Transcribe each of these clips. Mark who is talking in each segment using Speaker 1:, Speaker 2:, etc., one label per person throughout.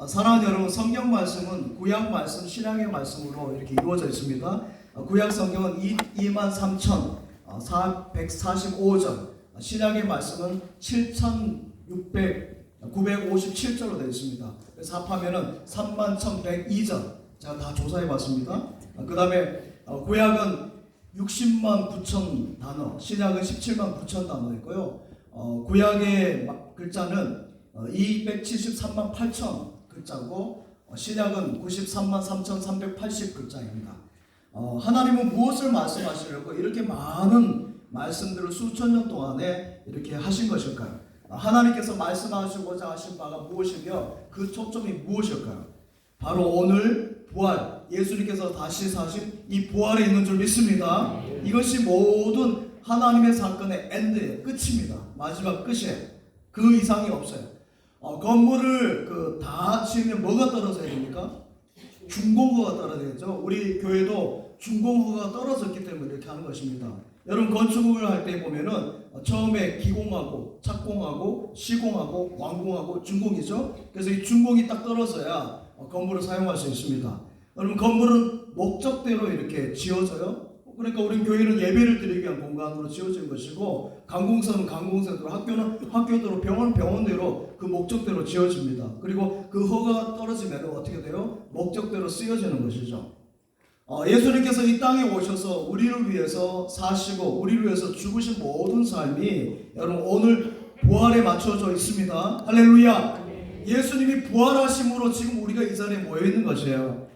Speaker 1: 사랑하는 여러분, 성경 말씀은 구약 말씀, 신약의 말씀으로 이렇게 이루어져 있습니다. 구약 성경은 23,445절, 신약의 말씀은 7,957절로 되어 있습니다. 그래서 합하면은 31,102절. 제가 다 조사해 봤습니다. 그 다음에 구약은 60만 9천 단어, 신약은 17만 9천 단어였고요. 구약의 글자는 273만 8천 글자고, 신약은 93만 3,380 글자입니다. 하나님은 무엇을 말씀하시려고 이렇게 많은 말씀들을 수천 년 동안에 이렇게 하신 것일까요? 하나님께서 말씀하시고자 하신 바가 무엇이며 그 초점이 무엇일까요? 바로 오늘 부활, 예수님께서 다시 사신 이 부활에 있는 줄 믿습니다. 이것이 모든 하나님의 사건의 엔드예요. 끝입니다. 마지막 끝이에요. 그 이상이 없어요. 건물을 다 지으면 뭐가 떨어져야 됩니까? 준공허가 떨어져야죠. 우리 교회도 준공허가 떨어졌기 때문에 이렇게 하는 것입니다. 여러분, 건축을 할 때 보면은 처음에 기공하고 착공하고 시공하고 완공하고 준공이죠. 그래서 이 준공이 딱 떨어져야 건물을 사용할 수 있습니다. 여러분, 건물은 목적대로 이렇게 지어져요. 그러니까 우리 교회는 예배를 드리기 위한 공간으로 지어진 것이고, 관공서는 관공서대로, 학교는 학교대로, 병원은 병원대로 그 목적대로 지어집니다. 그리고 그 허가가 떨어지면 어떻게 돼요? 목적대로 쓰여지는 것이죠. 예수님께서 이 땅에 오셔서 우리를 위해서 사시고 우리를 위해서 죽으신 모든 삶이 여러분 오늘 부활에 맞춰져 있습니다. 할렐루야. 예수님이 부활하심으로 지금 우리가 이 자리에 모여 있는 것이에요.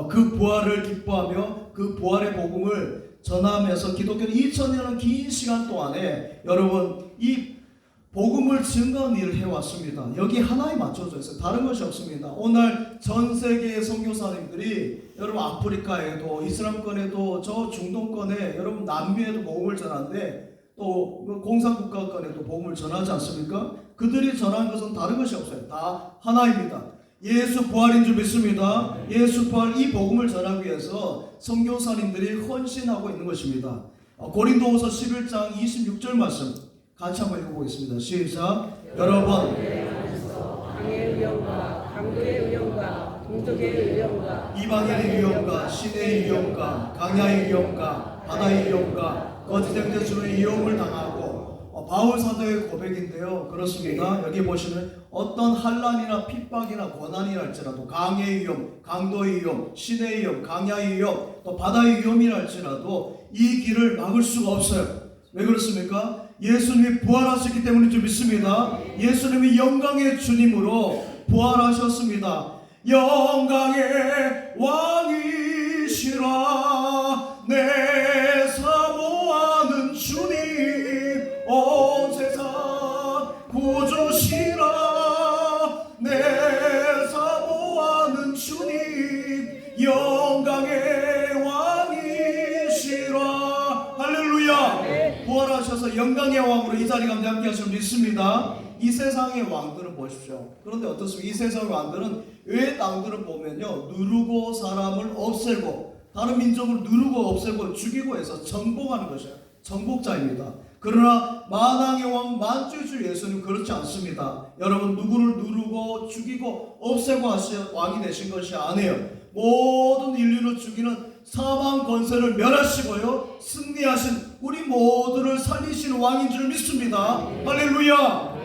Speaker 1: 그 부활을 기뻐하며 그 부활의 복음을 전하면서 기독교는 2000년은 긴 시간 동안에 여러분 이 복음을 증거하는 일을 해왔습니다. 여기 하나에 맞춰져 있어요. 다른 것이 없습니다. 오늘 전 세계의 선교사님들이 여러분 아프리카에도 이슬람권에도 저 중동권에 여러분 남미에도 복음을 전하는데 또 공산국가권에도 복음을 전하지 않습니까? 그들이 전하는 것은 다른 것이 없어요. 다 하나입니다. 예수 부활인 줄 믿습니다. 예수 부활 이 복음을 전하기 위해서 선교사님들이 헌신하고 있는 것입니다. 고린도후서 11장 26절 말씀 같이 한번 읽어보겠습니다. 시작. 여러분,
Speaker 2: 강의 의용과 강도의 의용과 동족의 의용과
Speaker 1: 이방인의 위험과 신의 위험과 강야의 위험과 바다의 위험과 거짓 형제주의 위험을 당하고, 바울 사도의 고백인데요. 그렇습니다. 여기 보시면 어떤 환난이나 핍박이나 고난이라 할지라도, 강의 위험, 강도의 위험, 신의 위험, 강야의 위험, 또 바다의 위험이라 할지라도 이 길을 막을 수가 없어요. 왜 그렇습니까? 예수님이 부활하셨기 때문인 줄 믿습니다. 예수님이 영광의 주님으로 부활하셨습니다. 영광의 왕이시라 내 사모하는 주님, 온 세상 구주시라 내 사모하는 주님, 영광의 왕이시라. 할렐루야. 부활하셔서 영광의 왕으로 이 자리 가운데 함께 하시면 믿습니다. 이 세상의 왕들은 보십시오. 그런데 어떻습니까? 이 세상의 왕들은 왜 땅들을 보면요, 누르고 사람을 없애고 다른 민족을 누르고 없애고 죽이고 해서 정복하는 것이에요. 정복자입니다. 그러나 만왕의 왕 만주주 예수님 그렇지 않습니다. 여러분, 누구를 누르고 죽이고 없애고 왕이 되신 것이 아니에요. 모든 인류를 죽이는 사망 권세를 멸하시고요, 승리하신 우리 모두를 살리시는 왕인 줄 믿습니다. 할렐루야.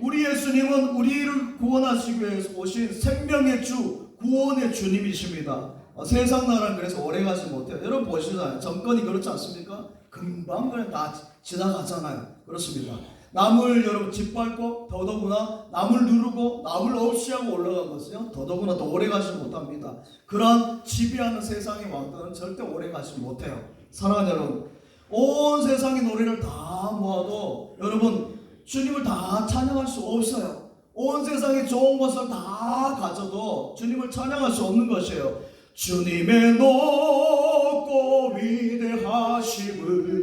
Speaker 1: 우리 예수님은 우리를 구원하시기 위해서 오신 생명의 주, 구원의 주님이십니다. 세상 나라는 그래서 오래가지 못해요. 여러분 보시잖아요. 정권이 그렇지 않습니까? 금방 그냥 다 지나가잖아요. 그렇습니다. 남을 여러분 짓밟고 더더구나 남을 누르고 남을 없이하고 올라간 것은요, 더더구나 더 오래가지 못합니다. 그러한 지배하는 세상의 왕들은 절대 오래가지 못해요. 사랑하는 여러분, 온 세상의 노래를 다 모아도 여러분 주님을 다 찬양할 수 없어요. 온 세상의 좋은 것을 다 가져도 주님을 찬양할 수 없는 것이에요. 주님의 높고 위대하심을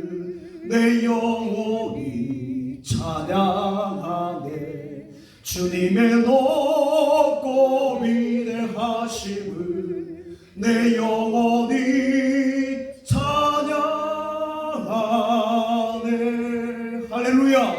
Speaker 1: 내 영혼이 찬양하네. 주님의 높고 위대하심을 내 영혼이 찬양하네. 할렐루야.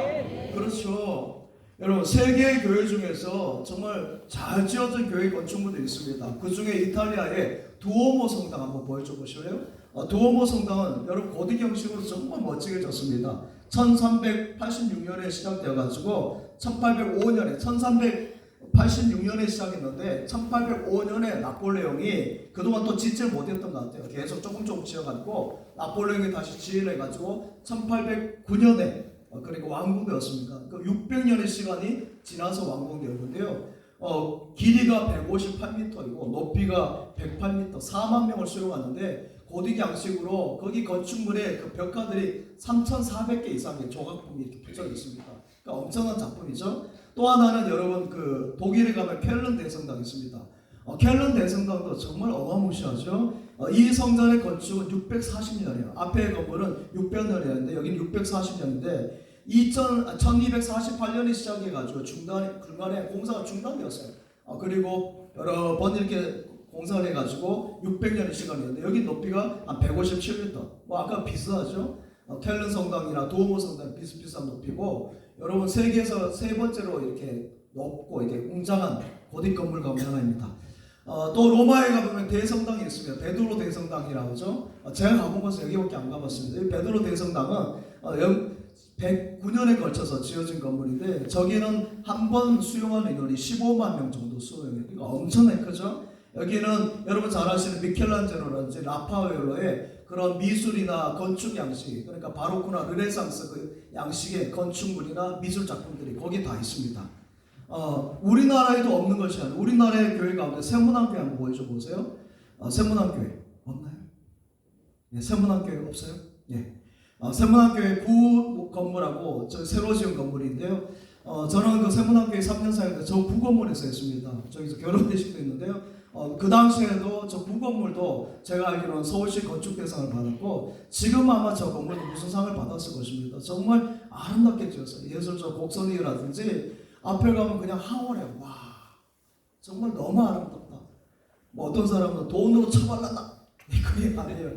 Speaker 1: 그렇죠. 여러분, 세계 교회 중에서 세계에서 정말 잘 지어진 교회 건축물들이 있습니다. 그 중에 이탈리아의 두오모 성당 한번 보여줘 보실래요? 두오모 성당은 여러분 고딕 형식으로 정말 멋지게 졌습니다. 1386년에 시작되어가지고 1386년에 시작했는데 1805년에 나폴레옹이 그동안 또 짓질 못했던 것 같아요. 계속 조금 지어가지고 나폴레옹이 다시 지어내가지고 1809년에 그러니까 완공되었습니다. 그 600년의 시간이 지나서 완공되었는데요. 길이가 158m이고 높이가 108m, 4만 명을 수용하는데 고딕 양식으로 거기 건축물에 그 벽화들이 3,400개 이상의 조각품이 이렇게 붙여 있습니다. 그러니까 엄청난 작품이죠. 또 하나는 여러분 그 독일에 가면 켈른 대성당이 있습니다. 켈른 대성당도 정말 어마무시하죠. 이 성전의 건축은 640년이에요. 앞에 건물은 600년이었는데 여기는 640년인데 1248년에 시작해가지고 중간에 공사가 중단되었어요. 그리고 여러 번 이렇게 공사를 해가지고 600년의 시간이었는데 여기 높이가 한 157m. 뭐 아까 비슷하죠. 켈른 성당이나 두오모 성당 비슷비슷한 높이고 여러분 세계에서 세 번째로 이렇게 높고 이렇게 웅장한 고딕 건물 가운데 하나입니다. 또 로마에 가보면 대성당이 있습니다. 베드로 대성당이라고 하죠. 제가 가본 것은 여기밖에 안 가봤습니다. 이 베드로 대성당은 109년에 걸쳐서 지어진 건물인데 저기는 한 번 수용하는 인원이 15만 명 정도 수용해요. 그러니까 엄청나게 크죠. 여기는 여러분 잘 아시는 미켈란젤로라든지 라파엘로의 그런 미술이나 건축 양식, 그러니까 바로크나 르네상스 그 양식의 건축물이나 미술 작품들이 거기 다 있습니다. 우리나라에도 없는 것이 아니라 우리나라의 교회 가운데 세문안교회 한번 보여줘 보세요. 세문안교회 없나요? 네, 세문안교회 없어요? 네. 세문안교회 구 건물하고 저 새로 지은 건물인데요. 저는 그 세문안교회 3년 사이에 저 구건물에서 했습니다. 저기서 결혼대식도 있는데요. 그 당시에도 저 구건물도 제가 알기로는 서울시 건축대상을 받았고 지금 아마 저 건물도 무슨 상을 받았을 것입니다. 정말 아름답게 지었어요. 예술적 곡선이라든지 앞에 가면 그냥 황홀해요. 와 정말 너무 아름답다. 뭐 어떤 사람은 돈으로 처발랐나? 그게 아니에요.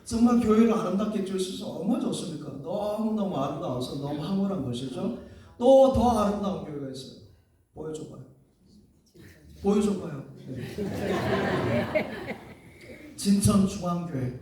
Speaker 1: 정말 교회를 아름답게 지을 수 있어서 얼마나 좋습니까? 너무너무 아름다워서 너무 황홀한 것이죠. 또 더 아름다운 교회가 있어요. 보여줘봐요. 네. 진천중앙교회.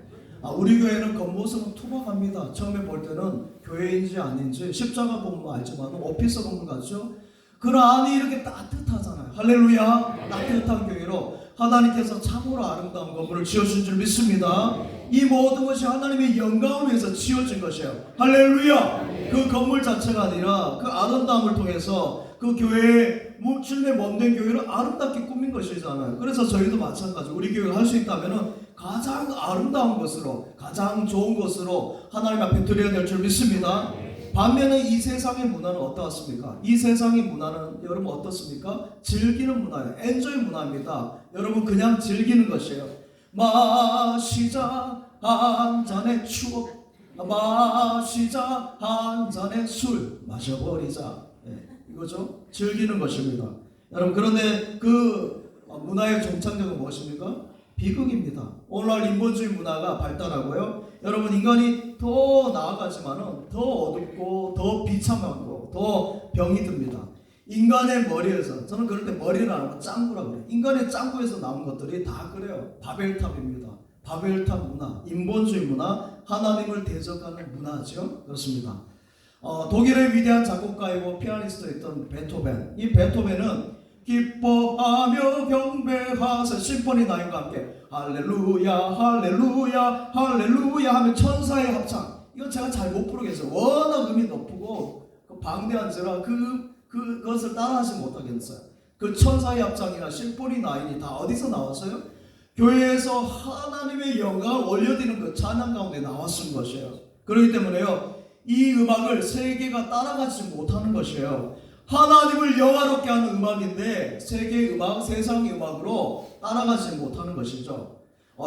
Speaker 1: 우리 교회는 겉모습은 투박합니다. 처음에 볼 때는 교회인지 아닌지 십자가 보면 알지만 오피스 건물 같죠? 그 안이 이렇게 따뜻하잖아요. 할렐루야. 따뜻한 교회로 하나님께서 참으로 아름다운 건물을 지어주신 줄 믿습니다. 이 모든 것이 하나님의 영광을 위해서 지어진 것이에요. 할렐루야. 그 건물 자체가 아니라 그 아름다움을 통해서 그 교회의 주님의 몸된 교회를 아름답게 꾸민 것이잖아요. 그래서 저희도 마찬가지 우리 교회가 할 수 있다면 가장 아름다운 것으로 가장 좋은 것으로 하나님 앞에 드려야 될 줄 믿습니다. 반면에 이 세상의 문화는 어떻습니까? 이 세상의 문화는 여러분 어떻습니까? 즐기는 문화예요. 엔조이 문화입니다. 여러분 그냥 즐기는 것이에요. 마시자 한 잔의 추억, 마시자 한 잔의 술, 마셔버리자. 네, 이거죠. 즐기는 것입니다. 여러분 그런데 그 문화의 종착역은 무엇입니까? 비극입니다. 오늘날 인본주의 문화가 발달하고요. 여러분 인간이 더 나아가지만은 더 어둡고 더 비참하고 더 병이 듭니다. 인간의 머리에서 저는 그럴 때 머리를 안 하고 짱구라고 그래요. 인간의 짱구에서 나온 것들이 다 그래요. 바벨탑입니다. 바벨탑 문화, 인본주의 문화, 하나님을 대적하는 문화죠. 그렇습니다. 독일의 위대한 작곡가이고 피아니스트였던 베토벤. 이 베토벤은 기뻐하며 경배하세 심포니 9과 함께 할렐루야 할렐루야 할렐루야 하면 천사의 합창. 이거 제가 잘 못 부르겠어요. 워낙 음이 높고 방대한 제가 그것을 따라하지 못하겠어요. 그 천사의 합창이나 심포니 9이 다 어디서 나왔어요? 교회에서 하나님의 영광을 올려드리는 그 찬양 가운데 나왔은 것이에요. 그렇기 때문에요. 이 음악을 세계가 따라가지 못하는 것이에요. 하나님을 영화롭게 하는 음악인데 세계의 음악, 세상의 음악으로 따라가지 못하는 것이죠.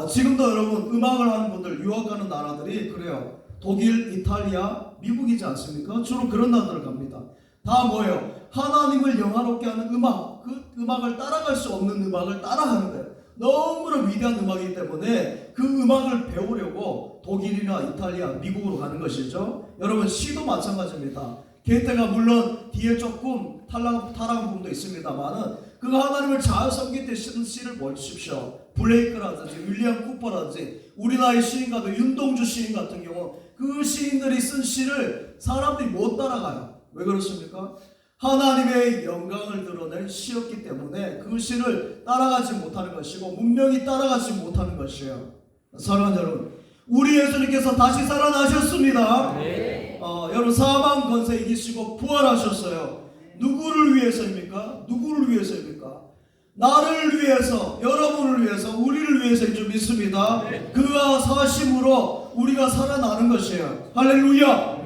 Speaker 1: 지금도 여러분 음악을 하는 분들, 유학하는 나라들이 그래요. 독일, 이탈리아, 미국이지 않습니까? 주로 그런 나라들을 갑니다. 다 뭐예요? 하나님을 영화롭게 하는 음악, 그 음악을 따라갈 수 없는 음악을 따라하는 거예요. 너무나 위대한 음악이기 때문에 그 음악을 배우려고 독일이나 이탈리아, 미국으로 가는 것이죠. 여러분 시도 마찬가지입니다. 게테가 물론 뒤에 조금 타락한 부분도 있습니다만은 그가 하나님을 잘 섬길 때 쓰는 시를 보십시오. 블레이크라든지 윌리엄 쿠퍼라든지 우리나라의 시인가도 윤동주 시인 같은 경우 그 시인들이 쓴 시를 사람들이 못 따라가요. 왜 그렇습니까? 하나님의 영광을 드러낸 시였기 때문에 그 시를 따라가지 못하는 것이고 문명이 따라가지 못하는 것이에요. 사랑하는 여러분, 우리 예수님께서 다시 살아나셨습니다. 여러분, 사망 권세 이기시고 부활하셨어요. 누구를 위해서입니까? 누구를 위해서입니까? 나를 위해서, 여러분을 위해서, 우리를 위해서인 줄 믿습니다. 그가 사심으로 우리가 살아나는 것이에요. 할렐루야.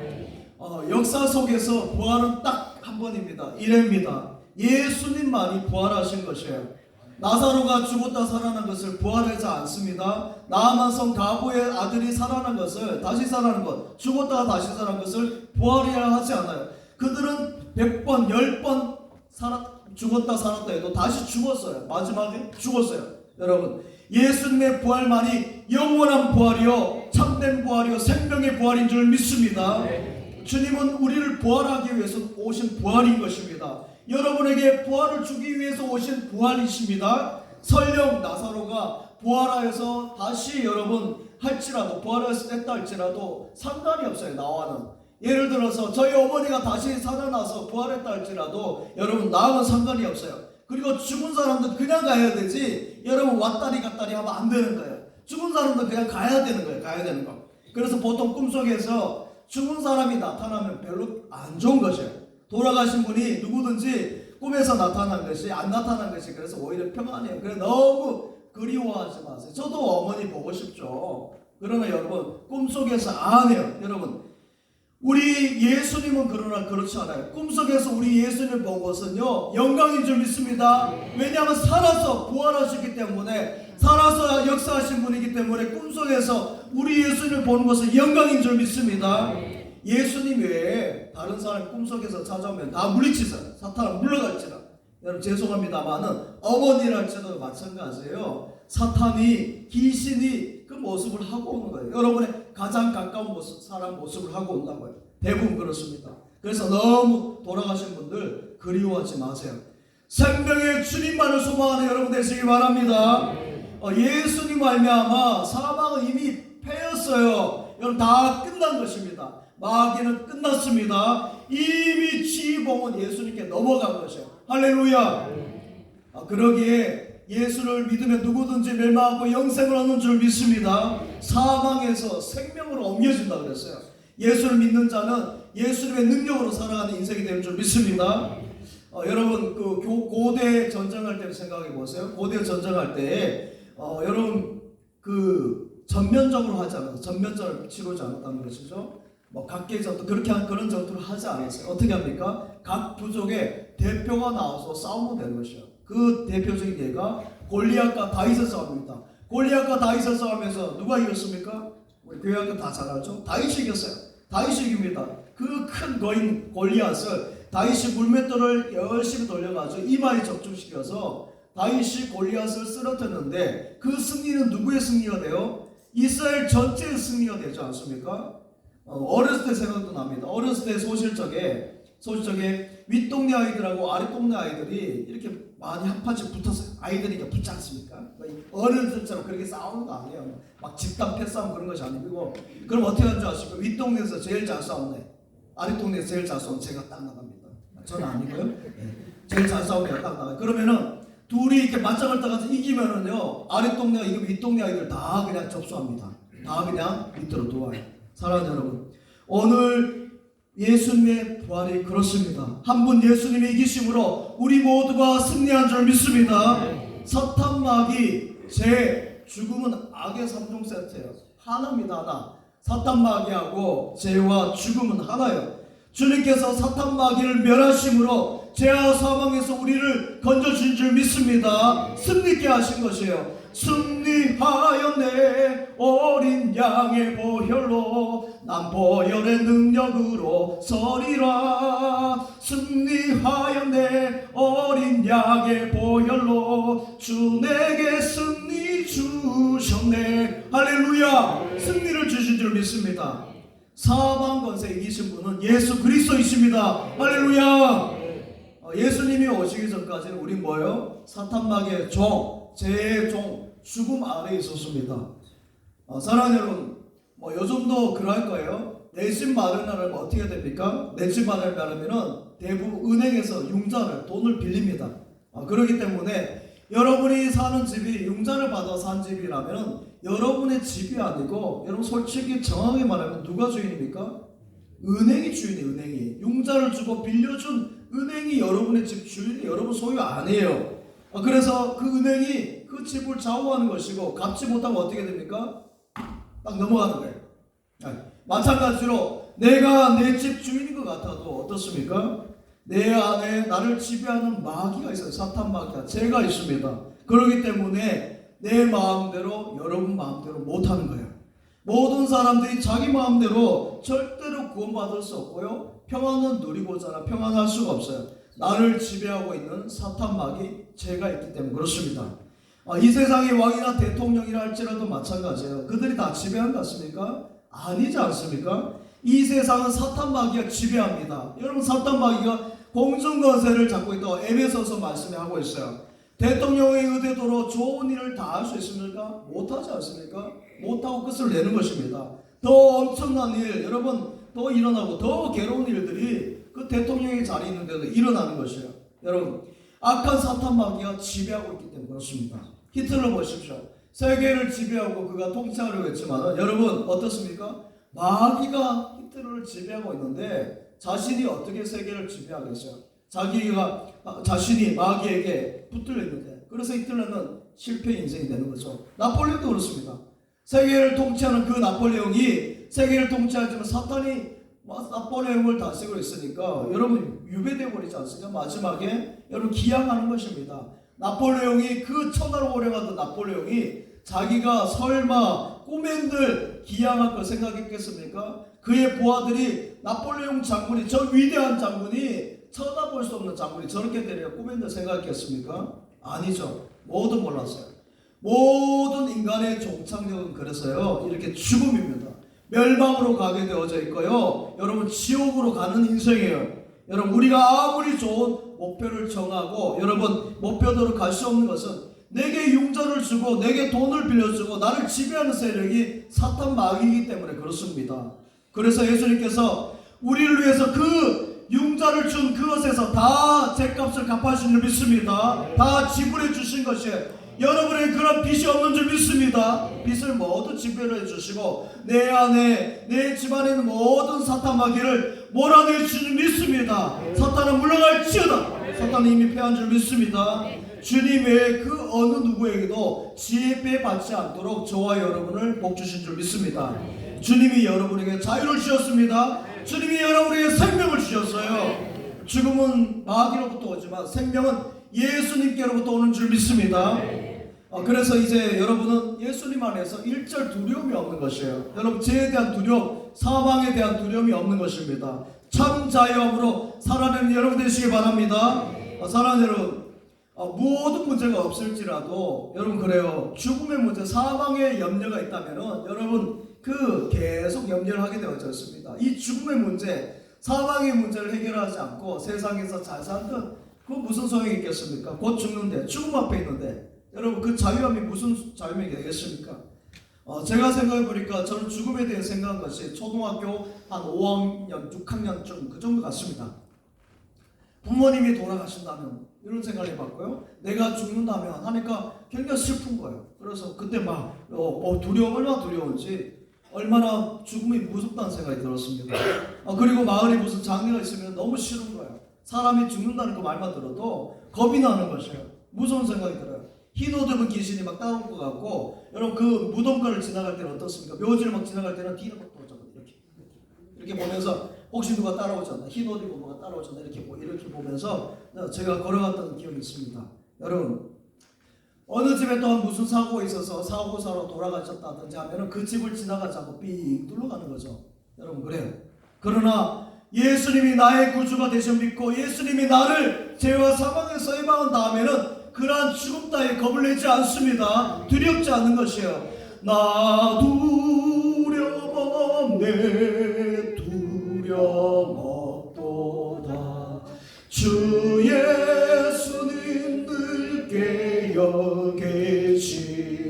Speaker 1: 역사 속에서 부활은 딱 한 번입니다. 이래입니다. 예수님만이 부활하신 것이에요. 나사로가 죽었다 살아난 것을 부활하지 않습니다. 나아만성 가보의 아들이 살아난 것을, 다시 살아난 것, 죽었다가 다시 살아난 것을 부활이라 하지 않아요. 그들은 100번, 10번 죽었다 살았다 해도 다시 죽었어요. 마지막에 죽었어요. 여러분, 예수님의 부활만이 영원한 부활이요, 참된 부활이요, 생명의 부활인 줄 믿습니다. 주님은 우리를 부활하기 위해서 오신 부활인 것입니다. 여러분에게 부활을 주기 위해서 오신 부활이십니다. 설령 나사로가 부활하여서 다시 여러분 할지라도, 부활해서 했다 할지라도 상관이 없어요. 나와는. 예를 들어서 저희 어머니가 다시 살아나서 부활했다 할지라도 여러분 나와는 상관이 없어요. 그리고 죽은 사람도 그냥 가야 되지, 여러분 왔다리 갔다리 하면 안 되는 거예요. 죽은 사람도 그냥 가야 되는 거예요. 가야 되는 거. 그래서 보통 꿈속에서 죽은 사람이 나타나면 별로 안 좋은 것이에요. 돌아가신 분이 누구든지 꿈에서 나타난 것이 안 나타난 것이 그래서 오히려 평안해요. 그래서 너무 그리워하지 마세요. 저도 어머니 보고 싶죠. 그러나 여러분 꿈속에서 안 해요. 여러분, 우리 예수님은 그러나 그렇지 않아요. 꿈속에서 우리 예수님을 본 것은요 영광인 줄 믿습니다. 왜냐하면 살아서 부활하셨기 때문에, 살아서 역사하신 분이기 때문에 꿈속에서 우리 예수님을 보는 것은 영광인 줄 믿습니다. 예수님 외에 다른 사람이 꿈속에서 찾아오면 다 물리치세요. 사탄은 물러갈지라. 여러분 죄송합니다만은 어머니랄지도 마찬가지예요. 사탄이, 귀신이 그 모습을 하고 오는 거예요. 여러분의 가장 가까운 모습, 사람 모습을 하고 온다고요. 대부분 그렇습니다. 그래서 너무 돌아가신 분들 그리워하지 마세요. 생명의 주님만을 소망하는 여러분 되시기 바랍니다. 예수님 말미암아 사망은 이미 패였어요. 여러분 다 끝난 것입니다. 마귀는 끝났습니다. 이미 지봉은 예수님께 넘어간 것이에요. 할렐루야. 그러기에 예수를 믿으면 누구든지 멸망하고 영생을 얻는 줄 믿습니다. 사망에서 생명으로 옮겨진다 그랬어요. 예수를 믿는 자는 예수님의 능력으로 살아가는 인생이 되는 줄 믿습니다. 여러분 그 고대 전쟁할 때 생각해 보세요. 고대 전쟁할 때 여러분 그 전면적으로 하지 않았어요. 전면전을 치르지 않았다는 것이죠. 뭐 각계 전투 그렇게 한 그런 전투를 하지 않았어요. 어떻게 합니까? 각 부족의 대표가 나와서 싸우면 되는 것이요. 그 대표적인 예가 골리앗과 다윗의 싸움입니다. 골리앗과 다윗의 싸움에서 누가 이겼습니까? 우리 교회 학교 다 잘 알죠? 다윗이 이겼어요. 다윗이 이깁니다. 그 큰 거인 골리앗을 다윗이 물맷돌을 열심히 돌려가지고 이마에 적중시켜서 다윗이 골리앗을 쓰러뜨렸는데 그 승리는 누구의 승리가 돼요? 이스라엘 전체의 승리가 되지 않습니까? 어렸을 때 생각도 납니다. 어렸을 때 소실적에 윗동네 아이들하고 아랫동네 아이들이 이렇게 많이 한 판씩 붙어서 아이들이 이렇게 붙지 않습니까? 어른들처럼 그렇게 싸우는 거 아니에요. 막 집단 패싸움 그런 것이 아니고, 그럼 어떻게 하는 줄 아십니까? 윗동네에서 제일 잘 싸우네, 아랫동네에서 제일 잘 싸우는 제가 딱 나갑니다. 저는 아니고요. 제일 잘 싸우는 제가 딱 나가요. 그러면은 둘이 이렇게 맞짱을 떠가서 이기면은요, 아랫동네가 이기면 윗동네 아이들 다 그냥 접수합니다. 다 그냥 밑으로 누워요. 사랑하는 여러분, 오늘 예수님의 부활이 그렇습니다. 한 분 예수님의 이기심으로 우리 모두가 승리한 줄 믿습니다. 사탄마귀, 죄, 죽음은 악의 3종 세트예요. 하나입니다. 하나. 사탄마귀하고 죄와 죽음은 하나예요. 주님께서 사탄마귀를 멸하심으로 죄와 사망에서 우리를 건져주신 줄 믿습니다. 승리케 하신 것이에요. 승리하였네 어린 양의 보혈로, 난 보혈의 능력으로 서리라. 승리하였네 어린 양의 보혈로, 주 내게 승리 주셨네. 할렐루야. 승리를 주신 줄 믿습니다. 사방 권세 이기신 분은 예수 그리스도이십니다. 할렐루야. 예수님이 오시기 전까지는 우리 뭐예요? 사탄 마귀의 종, 죄의 종, 죽음 아래에 있었습니다. 사랑하는 여러분, 요즘도 그럴 거예요. 내 집 마련하려면 어떻게 됩니까? 내 집 마련하려면 대부분 은행에서 융자를, 돈을 빌립니다. 그렇기 때문에 여러분이 사는 집이 융자를 받아 산 집이라면 여러분의 집이 아니고, 여러분 솔직히 정확하게 말하면 누가 주인입니까? 은행이 주인이에요. 은행이 융자를 주고 빌려준 은행이 여러분의 집 주인이 여러분 소유 아니에요. 그래서 그 은행이 그 집을 좌우하는 것이고, 갚지 못하면 어떻게 됩니까? 딱 넘어가는 거예요. 마찬가지로 내가 내 집 주인인 것 같아도 어떻습니까? 내 안에 나를 지배하는 마귀가 있어요. 사탄 마귀가, 죄가 있습니다. 그렇기 때문에 내 마음대로, 여러분 마음대로 못하는 거예요. 모든 사람들이 자기 마음대로 절대로 구원받을 수 없고요, 평안은 누리고자 하나 평안할 수가 없어요. 나를 지배하고 있는 사탄 마귀, 죄가 있기 때문에 그렇습니다. 이 세상의 왕이나 대통령이라 할지라도 마찬가지예요. 그들이 다 지배한 것 같습니까? 아니지 않습니까? 이 세상은 사탄 마귀가 지배합니다. 여러분, 사탄 마귀가 공중권세를 잡고 있다고 에베소서 말씀에 하고 있어요. 대통령의 의대도로 좋은 일을 다 할 수 있습니까? 못하지 않습니까? 못하고 끝을 내는 것입니다. 더 엄청난 일, 여러분, 더 일어나고 더 괴로운 일들이 그 대통령의 자리에 있는데도 일어나는 것이에요. 여러분, 악한 사탄 마귀가 지배하고 있기 때문에 그렇습니다. 히틀러 보십시오. 세계를 지배하고 그가 통치하려고 했지만, 여러분 어떻습니까? 마귀가 히틀러를 지배하고 있는데 자신이 어떻게 세계를 지배하겠어요? 자신이 마귀에게 붙들려 있는데, 그래서 히틀러는 실패 인생이 되는 거죠. 나폴레옹도 그렇습니다. 세계를 통치하는 그 나폴레옹이 세계를 통치하지만 사탄이 나폴레옹을 다스리고 있으니까 여러분 유배되어 버리지 않습니까? 마지막에 여러분 기양하는 것입니다. 나폴레옹이, 그 천하를 호령하던 나폴레옹이 자기가 설마 꿈엔들 기양할 걸 생각했겠습니까? 그의 부하들이 나폴레옹 장군이, 저 위대한 장군이, 쳐다볼 수 없는 장군이 저렇게 되려 꿈엔들 생각했겠습니까? 아니죠. 모두 몰랐어요. 모든 인간의 종착역은 그래서요, 이렇게 죽음입니다. 멸망으로 가게 되어져 있고요, 여러분 지옥으로 가는 인생이에요. 여러분, 우리가 아무리 좋은 목표를 정하고 여러분 목표대로 갈 수 없는 것은 내게 융자를 주고 내게 돈을 빌려주고 나를 지배하는 세력이 사탄 마귀이기 때문에 그렇습니다. 그래서 예수님께서 우리를 위해서 그 융자를 준 그것에서 다 죄값을 갚아주신 줄 믿습니다. 다 지불해 주신 것이에요. 여러분의 그런 빚이 없는 줄 믿습니다. 빚을 모두 지불해 주시고 내 안에, 내 집안에 있는 모든 사탄 마귀를 몰아내 주신 줄 믿습니다. 사탄은 물러갈지어다. 사탄은 이미 패한 줄 믿습니다. 주님 외에 그 어느 누구에게도 지혜 받지 않도록 저와 여러분을 복 주신 줄 믿습니다. 주님이 여러분에게 자유를 주셨습니다. 주님이 여러분에게 생명을 주셨어요. 죽음은 마귀로부터 오지만 생명은 예수님께로부터 오는 줄 믿습니다. 그래서 이제 여러분은 예수님 안에서 일절 두려움이 없는 것이에요. 여러분, 죄에 대한 두려움, 사망에 대한 두려움이 없는 것입니다. 참 자유함으로 살아내는 여러분 되시기 바랍니다. 사랑하는 여러분, 모든 문제가 없을지라도 여러분 그래요, 죽음의 문제, 사망의 염려가 있다면 여러분 계속 염려를 하게 되어져 있습니다. 이 죽음의 문제, 사망의 문제를 해결하지 않고 세상에서 잘 살든 그 무슨 소용이 있겠습니까? 곧 죽는데, 죽음 앞에 있는데 여러분 그 자유함이 무슨 자유함이 되겠습니까? 제가 생각해보니까 저는 죽음에 대해 생각한 것이 초등학교 한 5학년, 6학년쯤 그 정도 같습니다. 부모님이 돌아가신다면 이런 생각을 해봤고요. 내가 죽는다면 하니까 굉장히 슬픈 거예요. 그래서 그때 막 두려움, 얼마나 두려운지, 얼마나 죽음이 무섭다는 생각이 들었습니다. 그리고 마을에 무슨 장례가 있으면 너무 싫은 거예요. 사람이 죽는다는 그 말만 들어도 겁이 나는 것이에요. 무서운 생각이 들어요. 흰 옷 입은 귀신이 막 따라올 것 같고, 여러분 그 무덤가를 지나갈 때는 어떻습니까? 묘지를 막 지나갈 때는 뒤로 막 돌잖아요. 이렇게 보면서 혹시 누가 따라오지 않나, 흰 옷 입고 누가 따라오지 않나 이렇게 보면서 제가 걸어갔던 기억이 있습니다. 여러분, 어느 집에 또한 무슨 사고가 있어서 사고사로 돌아가셨다든지 하면은 그 집을 지나가지 않고 삑 뚫러가는 거죠. 여러분 그래요. 그러나 예수님이 나의 구주가 되신 믿고 예수님이 나를 죄와 사망에서 해방한 다음에는 그러한 죽음 따위 겁을 내지 않습니다. 두렵지 않는 것이에요. 나 두려움 없네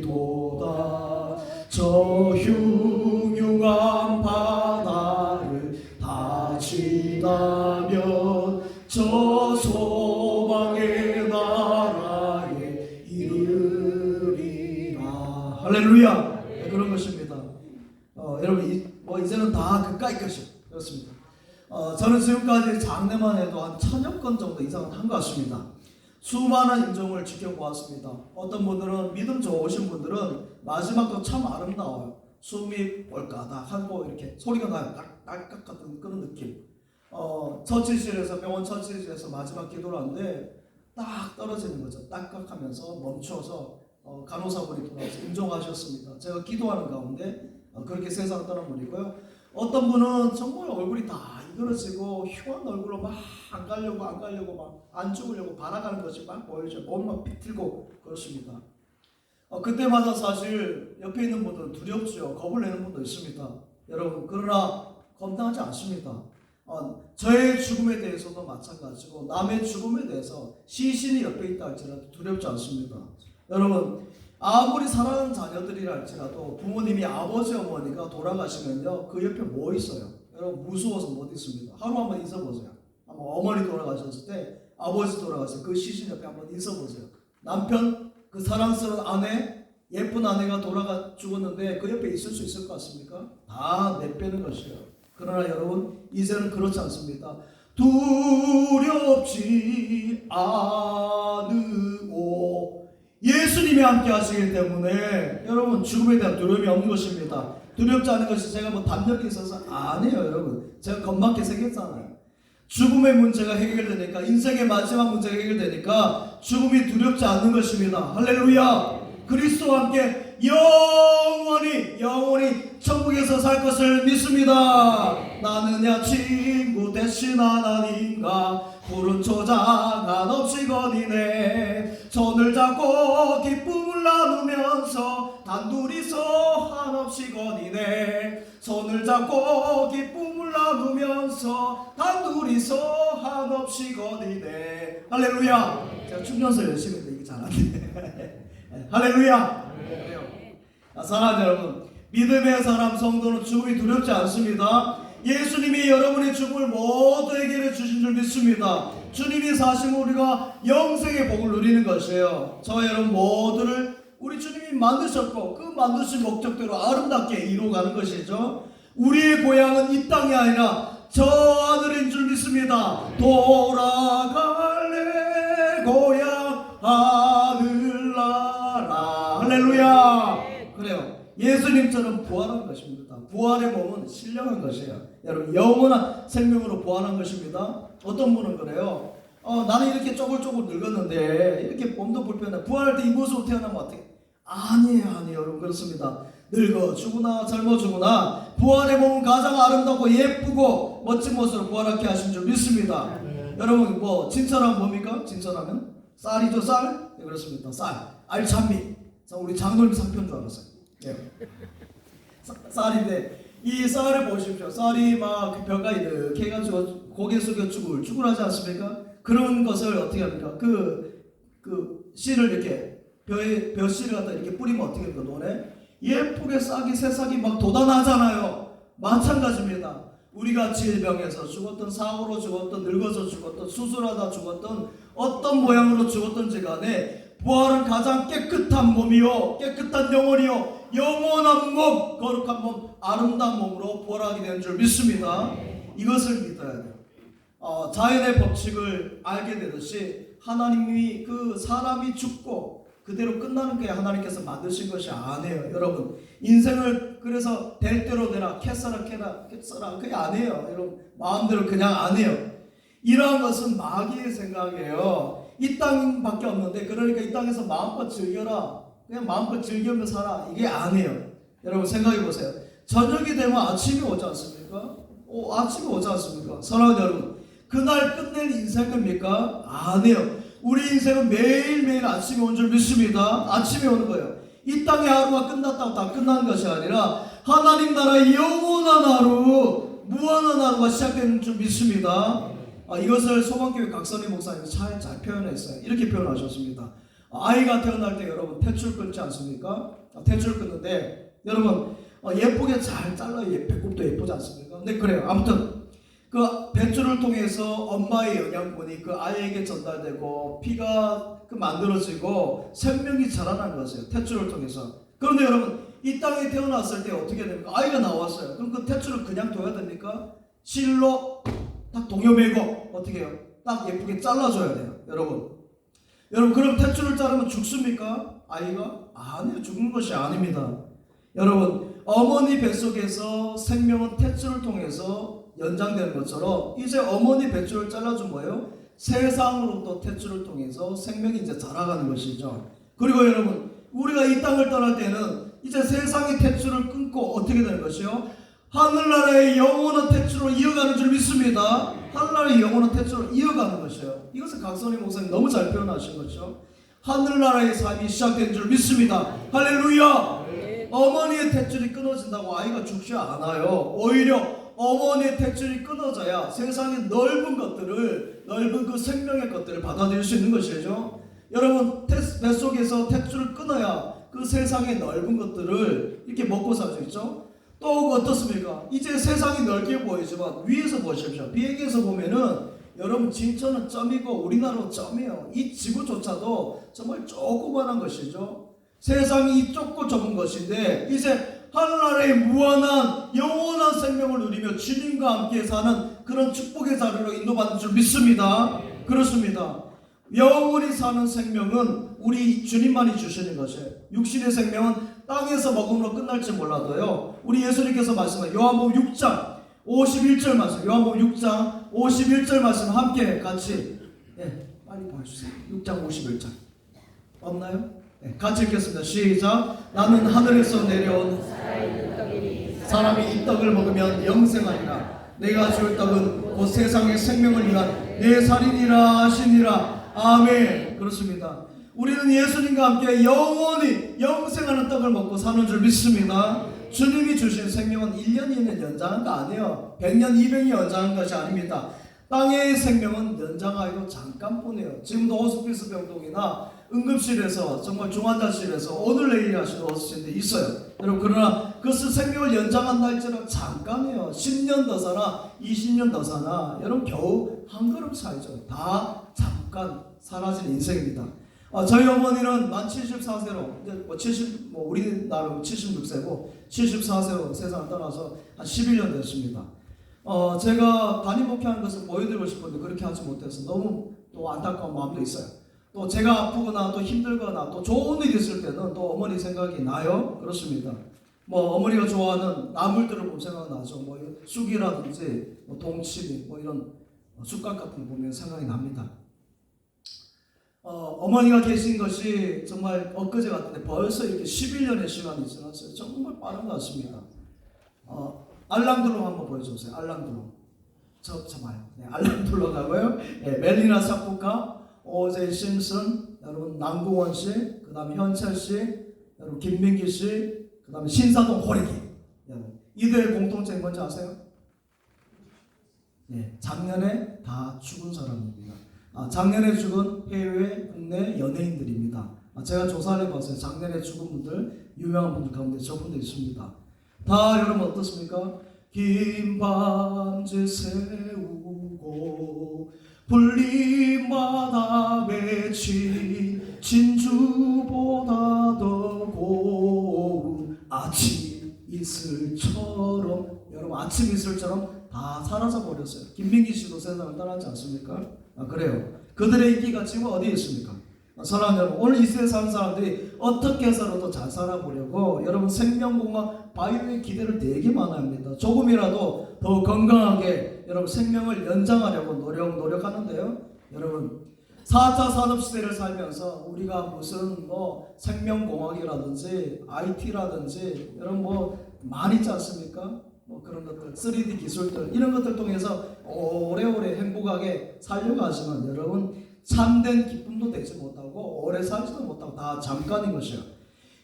Speaker 1: 계시도다. 저 흉흉한 바다를 다 지나면 저 소망의 나라에 이르리라. 할렐루야. 네, 그런 것입니다. 여러분 이제는 다 그까이 것이 그렇습니다. 저는 지금까지 장례만 해도 한 1000여 건 정도 이상은 한 것 같습니다. 수많은 인종을 지켜보았습니다. 어떤 분들은 믿음 좋으신 분들은 마지막도 참 아름다워요. 숨이 꼴까닥 하고 이렇게 소리가 나요. 딸깍 같은 그런 느낌. 처치실에서 병원 처치실에서 마지막 기도를 하는데 딱 떨어지는 거죠. 딸깍하면서 멈춰서 간호사분이 돌아와서 인정하셨습니다. 제가 기도하는 가운데 그렇게 세상 떠난 분이고요. 어떤 분은 정말 얼굴이 다 이그러지고 흉한 얼굴로 막 안 가려고 막 안 죽으려고 바라가는 것이 막 보이죠. 몸만 비틀고 그렇습니다. 그때마다 사실 옆에 있는 분들은 두렵죠. 겁을 내는 분도 있습니다. 여러분 그러나 겁나지 않습니다. 저의 죽음에 대해서도 마찬가지고 남의 죽음에 대해서 시신이 옆에 있다 할지라도 두렵지 않습니다. 여러분 아무리 사랑하는 자녀들이라 할지라도 부모님이 아버지 어머니가 돌아가시면요 그 옆에 뭐 있어요? 여러분 무서워서 못 있습니다. 하루 한번 있어보세요. 아마 어머니 돌아가셨을 때 아버지 돌아가셨을 때 그 시신 옆에 한번 있어보세요. 남편 그 사랑스러운 아내 예쁜 아내가 죽었는데 그 옆에 있을 수 있을 것 같습니까? 다 내빼는 것이에요. 그러나 여러분 이제는 그렇지 않습니다. 두렵지 않으오 예수님이 함께 하시기 때문에 여러분 죽음에 대한 두려움이 없는 것입니다. 두렵지 않은 것이 제가 뭐 담력이 있어서 아니에요. 여러분 제가 겁먹게 생겼잖아요. 죽음의 문제가 해결되니까 인생의 마지막 문제가 해결되니까 죽음이 두렵지 않는 것입니다. 할렐루야. 그리스도와 함께 영원히 천국에서 살 것을 믿습니다. 나느냐 친구 대신 하나님과 푸른 초장한 없이 거니네. 손을 잡고 기쁨을 나누면서 단둘이서 한없이 거니네. 손을 잡고 기쁨을 나누면서 단둘이서 한없이 거니네. 할렐루야. 제가 충전서 열심히 했는데 이게 잘하네. 할렐루야. 사랑하는 여러분 믿음의 사람 성도는 죽음이 두렵지 않습니다. 예수님이 여러분의 죽음을 모두 해결해 주신 줄 믿습니다. 주님이 사시면 우리가 영생의 복을 누리는 것이에요. 저와 여러분 모두를 우리 주님이 만드셨고 그 만드신 목적대로 아름답게 이루어가는 것이죠. 우리의 고향은 이 땅이 아니라 저 하늘인 줄 믿습니다. 돌아갈래 고향 하늘나라. 할렐루야. 그래요. 예수님처럼 부활한 것입니다. 부활의 몸은 신령한 것이에요. 여러분 영원한 생명으로 부활한 것입니다. 어떤 분은 그래요. 나는 이렇게 쪼글쪼글 늙었는데 이렇게 몸도 불편해. 부활할 때 이 모습으로 태어나면 어떻게? 아니에요 여러분 그렇습니다. 늙어 죽으나 젊어 죽으나 부활의 몸은 가장 아름답고 예쁘고 멋진 모습으로 부활하게 하신 줄 믿습니다. 여러분 뭐 진짜라면 뭡니까? 진짜라면 쌀이죠 쌀? 네, 그렇습니다. 쌀 알찬미. 우리 장돌림 상표인 줄 알았어요. 예. 쌀인데 이 쌀을 보십시오. 쌀이 막 벼가 이렇게 해가지고 고개 숙여 쭈글쭈글하지 않습니까? 그런 것을 어떻게 합니까? 그 씨를 이렇게 벼 씨를 갖다 이렇게 뿌리면 어떻게 합니까? 논에 예쁘게 싹이 새싹이 막 돋아나잖아요. 마찬가지입니다. 우리가 질병에서 죽었던 사고로 죽었던 늙어서 죽었던 수술하다 죽었던 어떤 모양으로 죽었던지 간에 부활은 가장 깨끗한 몸이요 깨끗한 영혼이요 영원한 몸 거룩한 몸 아름다운 몸으로 부활하게 되는 줄 믿습니다. 이것을 믿어야 돼요. 자연의 법칙을 알게 되듯이 하나님이 그 사람이 죽고 그대로 끝나는 게 하나님께서 만드신 것이 아니에요. 여러분 인생을 그래서 될 대로 되라 캐서라 캐서라 그게 아니에요. 여러분 마음대로 그냥 안 해요. 이러한 것은 마귀의 생각이에요. 이 땅밖에 없는데 그러니까 이 땅에서 마음껏 즐겨라 그냥 마음껏 즐기며 살아 이게 아니에요. 여러분 생각해 보세요. 저녁이 되면 아침이 오지 않습니까? 아침이 오지 않습니까? 사랑하는 여러분 그날 끝낼 인생입니까? 아니에요. 우리 인생은 매일매일 아침이 온 줄 믿습니다. 아침이 오는 거예요. 이 땅의 하루가 끝났다고 다 끝난 것이 아니라 하나님 나라의 영원한 하루 무한한 하루가 시작되는 줄 믿습니다. 이것을 소망교회 각선희 목사님이 잘 표현했어요. 이렇게 표현하셨습니다. 아이가 태어날 때 여러분 탯줄 끊지 않습니까? 탯줄 끊는데 여러분 예쁘게 잘 잘라야 배꼽도 예쁘지 않습니까? 근데 그래요. 아무튼 그 뱃줄을 통해서 엄마의 영양분이 그 아이에게 전달되고 피가 만들어지고 생명이 자라난 것이에요. 탯줄을 통해서. 그런데 여러분 이 땅에 태어났을 때 어떻게 됩니까? 아이가 나왔어요. 그럼 그 탯줄을 그냥 둬야 됩니까? 실로 딱 동여매고 어떻게 해요? 딱 예쁘게 잘라줘야 돼요. 여러분 그럼 탯줄을 자르면 죽습니까? 아이가? 아니요. 죽는 것이 아닙니다. 여러분 어머니 뱃속에서 생명은 탯줄을 통해서 연장되는 것처럼 이제 어머니 뱃줄을 잘라준 거예요. 세상으로부터 탯줄을 통해서 생명이 이제 자라가는 것이죠. 그리고 여러분 우리가 이 땅을 떠날 때는 이제 세상의 탯줄을 끊고 어떻게 되는 것이요? 하늘나라의 영원한 탯줄로 이어가는 줄 믿습니다. 하늘나라의 영원한 탯줄로 이어가는 것이에요. 이것을 강선희 목사님 너무 잘 표현하신 거죠. 하늘나라의 삶이 시작된 줄 믿습니다. 할렐루야. 어머니의 탯줄이 끊어진다고 아이가 죽지 않아요. 오히려 어머니의 탯줄이 끊어져야 세상의 넓은 것들을, 넓은 그 생명의 것들을 받아들일 수 있는 것이죠. 여러분 뱃속에서 탯줄을 끊어야 그 세상의 넓은 것들을 이렇게 먹고 살 수 있죠. 또 어떻습니까? 이제 세상이 넓게 보이지만 위에서 보십시오. 비행기에서 보면은 여러분 진천은 점이고 우리나라도 점이에요. 이 지구조차도 정말 조그만한 것이죠. 세상이 좁고 좁은 것인데 이제 하늘나라의 무한한 영원한 생명을 누리며 주님과 함께 사는 그런 축복의 자리로 인도받는 줄 믿습니다. 그렇습니다. 영원히 사는 생명은 우리 주님만이 주시는 것이에요. 육신의 생명은 땅에서 먹음으로 끝날지 몰라도요. 우리 예수님께서 말씀하신 요한복음 6장 51절 말씀, 요한복음 6장 51절 말씀 함께 같이 빨리 보여주세요. 6장 51절 없나요? 같이 읽겠습니다. 시작. 나는 하늘에서 내려온 사람이 이 떡을 먹으면 영생하리라. 내가 줄 떡은 곧 세상의 생명을 위한 내 살이니라 하시니라. 아멘. 그렇습니다. 우리는 예수님과 함께 영원히 영생하는 떡을 먹고 사는 줄 믿습니다. 주님이 주신 생명은 1년 2년 연장한 거 아니에요. 100년 200년 연장한 것이 아닙니다. 땅의 생명은 연장하여도 잠깐뿐이에요. 지금도 호스피스 병동이나 응급실에서 정말 중환자실에서 오늘 내일 하시는 호스피스인데 있어요. 여러분 그러나 그것은 생명을 연장한다 할지라도 잠깐이에요. 10년 더 사나 20년 더 사나 여러분 겨우 한 걸음 사이죠. 다 잠깐 사라진 인생입니다. 저희 어머니는 만 74세로 이제 우리 나름 76세고 74세로 세상을 떠나서 한 11년 됐습니다. 제가 담임 목회하는 것을 보여드리고 싶은데 그렇게 하지 못해서 너무 또 안타까운 마음도 있어요. 또 제가 아프거나 또 힘들거나 또 좋은 일이 있을 때는 또 어머니 생각이 나요. 그렇습니다. 어머니가 좋아하는 나물들을 보면 생각나죠. 쑥이라든지 동치미 이런 쑥갓 같은 거 보면 생각이 납니다. 어머니가 계신 것이 정말 엊그제 같은데 벌써 이렇게 11년의 시간이 지났어요. 정말 빠른 것 같습니다. 알랑드롱 한번 보여주세요. 알랑드롱. 알랑드롱 하고요. 멜리나 사쿠카, 오제 심슨, 여러분 남궁원 씨, 그 다음에 현철 씨, 여러분 김민기 씨, 그 다음에 신사동 호래기. 이들의 공통점이 뭔지 아세요? 작년에 다 죽은 사람입니다. 작년에 죽은 해외 국내 연예인들입니다. 제가 조사를 해봤어요. 작년에 죽은 분들, 유명한 분들 가운데 저분도 있습니다. 다 여러분 어떻습니까? 긴 밤새 세우고 불림마다 외친 진주보다 더 고운 아침 이슬처럼 여러분 아침 이슬처럼 다 사라져 버렸어요. 김민기 씨도 세상을 떠나지 않습니까? 그래요. 그들의 인기가 지금 어디에 있습니까? 사랑하는 여러분, 오늘 이 세상에 사는 사람들이 어떻게 해서라도 잘 살아보려고 여러분 생명공학 바이오의 기대를 되게 많이 합니다. 조금이라도 더 건강하게 여러분 생명을 연장하려고 노력하는데요. 여러분 4차 산업시대를 살면서 우리가 무슨 생명공학이라든지 IT라든지 여러분 많이 있지 않습니까? 그런 것들 3D 기술들 이런 것들 통해서 오래오래 행복하게 살려고 하지만 여러분 참된 기쁨도 되지 못하고 오래 살지도 못하고 다 잠깐인 것이요.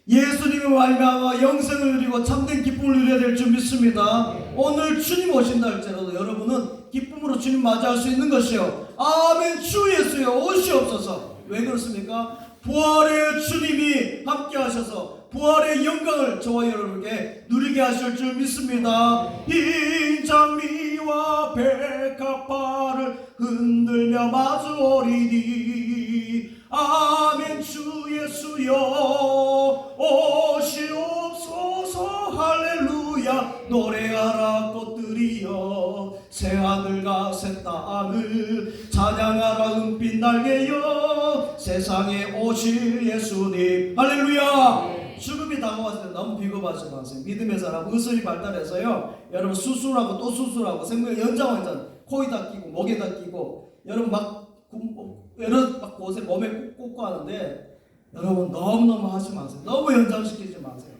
Speaker 1: 예수님의 말미암아 영생을 누리고 참된 기쁨을 누려야 될 줄 믿습니다. 오늘 주님 오신다 할지라도 여러분은 기쁨으로 주님 맞이할 수 있는 것이요. 아멘. 주 예수여 오시옵소서. 왜 그렇습니까? 부활의 주님이 함께 하셔서 부활의 영광을 저와 여러분에게 누리게 하실 줄 믿습니다. 흰장미와 백합화를 흔들며 마주오리니 아멘. 주 예수여 오시옵소서. 할렐루야. 노래하라 꽃들이여 새하늘과 새 땅을 찬양하라 은빛 날개여 세상에 오실 예수님. 할렐루야. 죽음이 다가왔을 때 너무 비겁하지 마세요. 믿음의 사람 의술이 발달해서요, 여러분 수술하고 또 수술하고 생명의 연장 코에다 끼고 목에다 끼고 여러분 여러 곳에 몸에 꽂고 하는데, 여러분 너무너무 하지 마세요. 너무 연장시키지 마세요.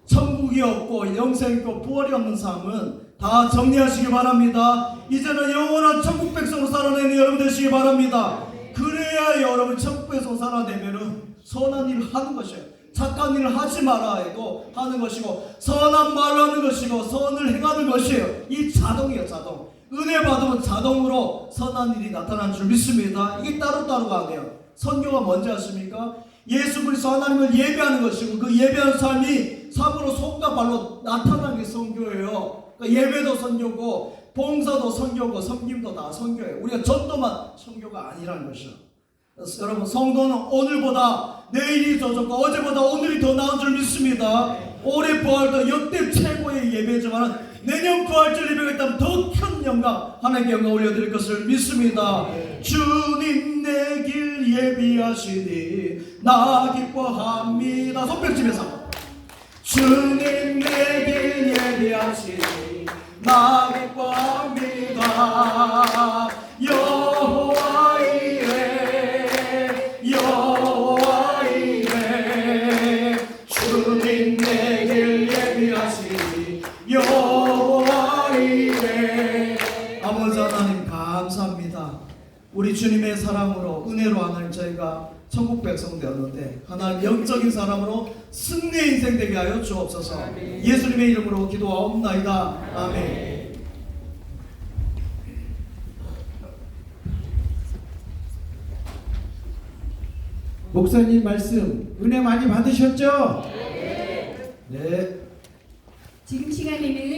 Speaker 1: 천국이 없고 영생이 없고 부활이 없는 삶은 다 정리하시기 바랍니다. 이제는 영원한 천국 백성으로 살아내는 여러분 되시기 바랍니다. 그래야 여러분 천국 백성으로 살아내면은 선한 일을 하는 것이에요. 착한 일을 하지 마라 해도 하는 것이고, 선한 말을 하는 것이고, 선을 행하는 것이에요. 이 자동이에요, 자동. 은혜 받으면 자동으로 선한 일이 나타나는 줄 믿습니다. 이게 따로따로가 아니에요. 선교가 뭔지 아십니까? 예수 그리스도 하나님을 예배하는 것이고, 그 예배하는 삶이 삶으로 손과 발로 나타나는 게 선교예요. 그러니까 예배도 선교고, 봉사도 선교고, 섬김도 다 선교예요. 우리가 전도만 선교가 아니라는 것이죠. 그래서 여러분, 성도는 오늘보다 내일이 더 좋고 어제보다 오늘이 더 나은 줄 믿습니다. 올해 부활도 역대 최고의 예배지만 내년 부활절 예배가 있다면 더 큰 영광, 하나님께 영광 올려드릴 것을 믿습니다. 주님 내 길 예비하시니 나 기뻐합니다. 손뼉치면서 주님 내 길 예비하시니 나 기뻐합니다. 여호와 이레 여호와 이레 주님 내 길 예비하시니 여호와 이레. 아버지 하나님 감사합니다. 우리 주님의 사랑으로 은혜로 하나님 저희가 천국 백성 되었는데 하나님 영적인 사람으로 승리의 인생 되게 하여 주옵소서. 아멘. 예수님의 이름으로 기도하옵나이다. 아멘.
Speaker 3: 목사님 말씀 은혜 많이 받으셨죠?
Speaker 1: 네.
Speaker 4: 지금 시간에는